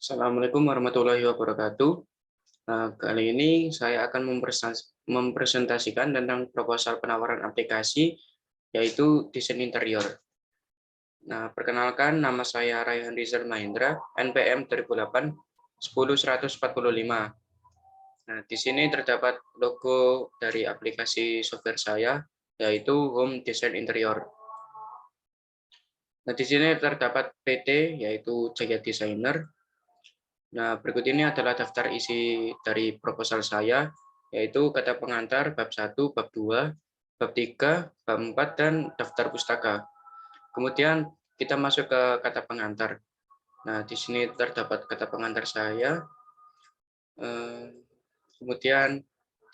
Assalamualaikum warahmatullahi wabarakatuh. Kali ini saya akan mempresentasikan tentang proposal penawaran aplikasi, yaitu desain interior. Nah, perkenalkan, nama saya Raihan Rizal Mahendra, NPM 2008 10145. Nah, di sini terdapat logo dari aplikasi software saya, yaitu Home Design Interior. Nah, di sini terdapat PT, yaitu Jaya Designer. Nah, berikut ini adalah daftar isi dari proposal saya, yaitu kata pengantar bab 1, bab 2, bab 3, bab 4, dan daftar pustaka. Kemudian kita masuk ke kata pengantar. Nah, di sini terdapat kata pengantar saya. Kemudian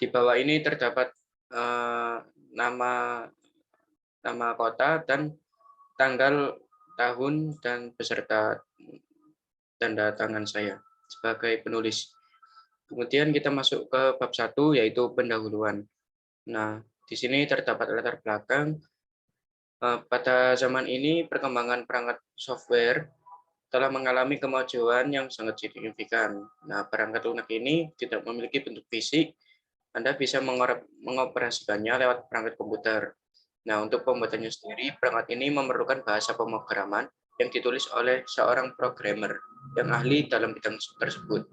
di bawah ini terdapat nama nama kota dan tanggal, tahun, dan beserta tanda tangan saya sebagai penulis. Kemudian kita masuk ke bab 1, yaitu pendahuluan. Nah, di sini terdapat latar belakang. Pada zaman ini, perkembangan perangkat software telah mengalami kemajuan yang sangat signifikan. Nah, perangkat lunak ini tidak memiliki bentuk fisik. Anda bisa mengoperasikannya lewat perangkat komputer. Nah, untuk pembuatannya sendiri, perangkat ini memerlukan bahasa pemrograman yang ditulis oleh seorang programmer yang ahli dalam bidang tersebut.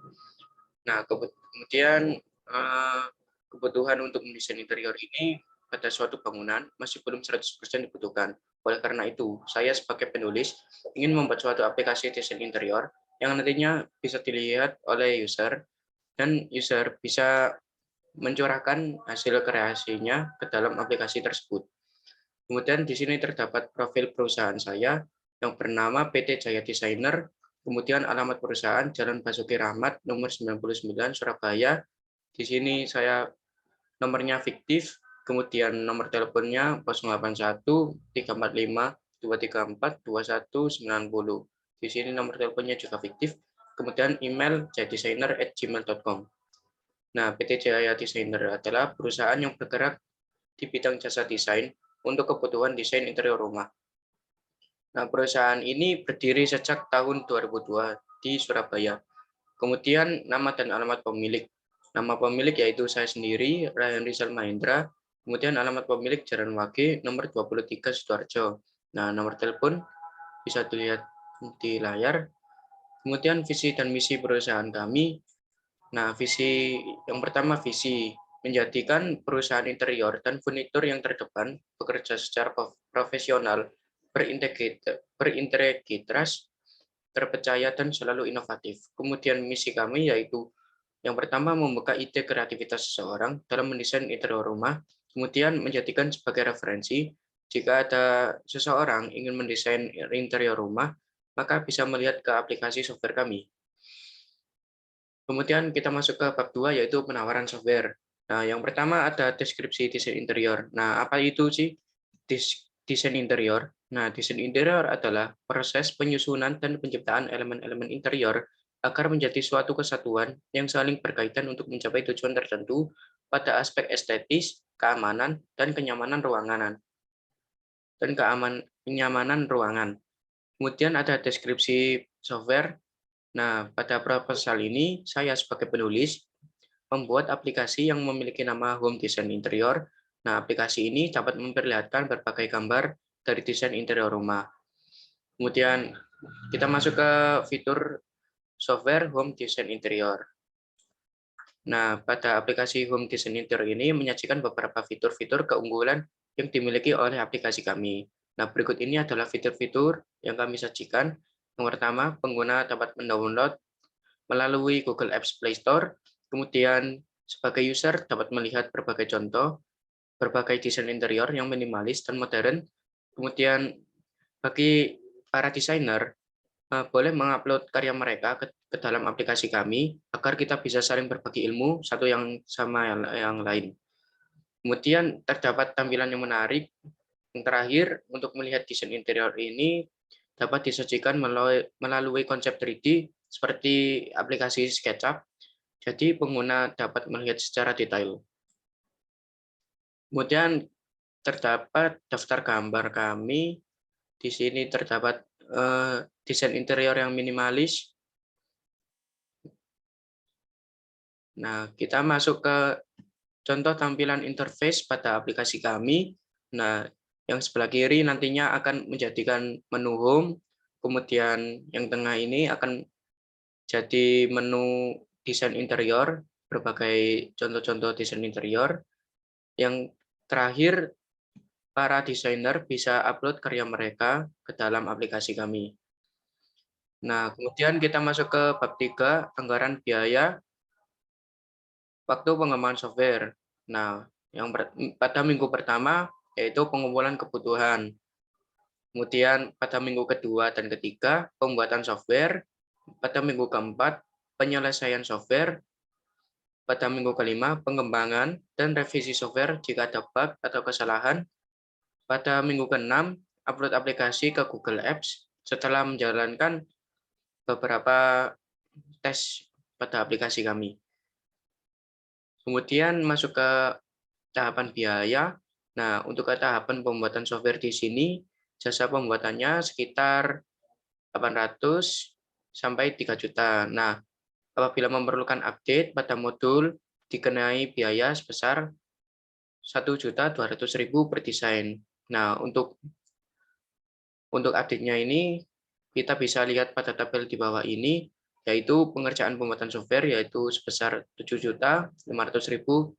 Nah, kemudian kebutuhan untuk mendesain interior ini pada suatu bangunan masih belum 100% dibutuhkan. Oleh karena itu, saya sebagai penulis ingin membuat suatu aplikasi desain interior yang nantinya bisa dilihat oleh user, dan user bisa mencurahkan hasil kreasinya ke dalam aplikasi tersebut. Kemudian di sini terdapat profil perusahaan saya yang bernama PT Jaya Designer, kemudian alamat perusahaan Jalan Basuki Rahmat nomor 99 Surabaya. Di sini saya nomornya fiktif, kemudian nomor teleponnya 081 345 234 2190. Di sini nomor teleponnya juga fiktif, kemudian email jayadesigner@gmail.com. Nah, PT Jaya Designer adalah perusahaan yang bergerak di bidang jasa desain untuk kebutuhan desain interior rumah. Nah, perusahaan ini berdiri sejak tahun 2002 di Surabaya. Kemudian nama dan alamat pemilik. Nama pemilik yaitu saya sendiri, Raihan Rizal Mahendra. Kemudian alamat pemilik Jalan Wage, nomor 23 Sidoarjo. Nah, nomor telepon bisa dilihat di layar. Kemudian visi dan misi perusahaan kami. Nah, visi yang pertama, visi menjadikan perusahaan interior dan furnitur yang terdepan bekerja secara profesional, berintegritas, terpercaya, dan selalu inovatif. Kemudian misi kami yaitu yang pertama, membuka ide kreativitas seseorang dalam mendesain interior rumah, kemudian menjadikan sebagai referensi. Jika ada seseorang ingin mendesain interior rumah, maka bisa melihat ke aplikasi software kami. Kemudian kita masuk ke bab 2, yaitu penawaran software. Nah, yang pertama ada deskripsi desain interior. Nah, apa itu sih desain interior? Nah, desain interior adalah proses penyusunan dan penciptaan elemen-elemen interior agar menjadi suatu kesatuan yang saling berkaitan untuk mencapai tujuan tertentu pada aspek estetis, keamanan, dan kenyamanan ruangan. Kenyamanan ruangan. Kemudian ada deskripsi software. Nah, pada proposal ini, saya sebagai penulis membuat aplikasi yang memiliki nama Home Design Interior. Nah, aplikasi ini dapat memperlihatkan berbagai gambar dari desain interior rumah. Kemudian kita masuk ke fitur software Home Design Interior. Nah, pada aplikasi Home Design Interior ini menyajikan beberapa fitur-fitur keunggulan yang dimiliki oleh aplikasi kami. Nah, berikut ini adalah fitur-fitur yang kami sajikan. Yang pertama, pengguna dapat mendownload melalui Google Apps Play Store. Kemudian sebagai user dapat melihat berbagai contoh, berbagai desain interior yang minimalis dan modern. Kemudian bagi para desainer, boleh mengupload karya mereka ke dalam aplikasi kami agar kita bisa saling berbagi ilmu satu yang sama yang lain. Kemudian terdapat tampilan yang menarik. Yang terakhir, untuk melihat desain interior ini dapat disajikan melalui konsep 3D seperti aplikasi SketchUp. Jadi pengguna dapat melihat secara detail. Kemudian terdapat daftar gambar kami. Di sini terdapat desain interior yang minimalis. Nah, kita masuk ke contoh tampilan interface pada aplikasi kami. Nah, yang sebelah kiri nantinya akan menjadikan menu home, kemudian yang tengah ini akan jadi menu desain interior, berbagai contoh-contoh desain interior. Yang terakhir, para desainer bisa upload karya mereka ke dalam aplikasi kami. Nah, kemudian kita masuk ke bab 3, anggaran biaya waktu pengembangan software. Nah, pada minggu pertama yaitu pengumpulan kebutuhan. Kemudian pada minggu kedua dan ketiga, pembuatan software. Pada minggu keempat, penyelesaian software. Pada minggu kelima, pengembangan dan revisi software jika ada bug atau kesalahan. Pada minggu keenam, upload aplikasi ke Google Apps setelah menjalankan beberapa tes pada aplikasi kami. Kemudian masuk ke tahapan biaya. Nah, untuk ke tahapan pembuatan software di sini, jasa pembuatannya sekitar 800 sampai 3 juta. Nah, apabila memerlukan update pada modul, dikenai biaya sebesar 1.200.000 per desain. Nah, untuk update-nya ini, kita bisa lihat pada tabel di bawah ini, yaitu pengerjaan pembuatan software, yaitu sebesar 7.500.000.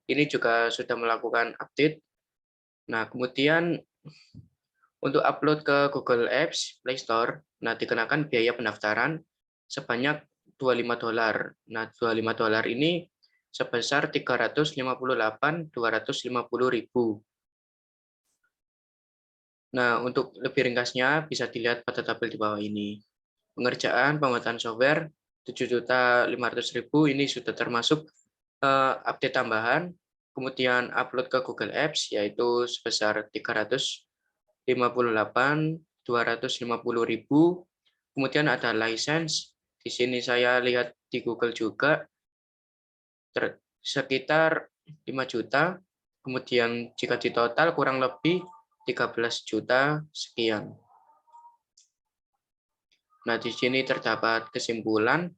Ini juga sudah melakukan update. Nah, kemudian untuk upload ke Google Apps Play Store, nah dikenakan biaya pendaftaran sebanyak $25. Nah, $25 ini sebesar 358.250.000. Nah, untuk lebih ringkasnya bisa dilihat pada tabel di bawah ini. Pengerjaan pembuatan software 7.500.000 ini sudah termasuk update tambahan, kemudian upload ke Google Apps yaitu sebesar 358.250.000. Kemudian ada license. Di sini saya lihat di Google juga sekitar 5 juta. Kemudian jika di total kurang lebih 13 juta sekian. Nah, di sini terdapat kesimpulan.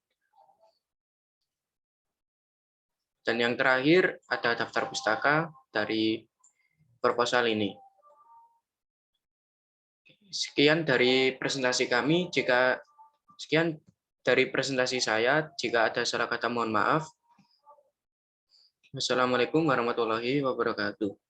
Dan yang terakhir ada daftar pustaka dari proposal ini. Sekian dari presentasi kami. Sekian dari presentasi saya. Jika ada salah kata mohon maaf. Wassalamualaikum warahmatullahi wabarakatuh.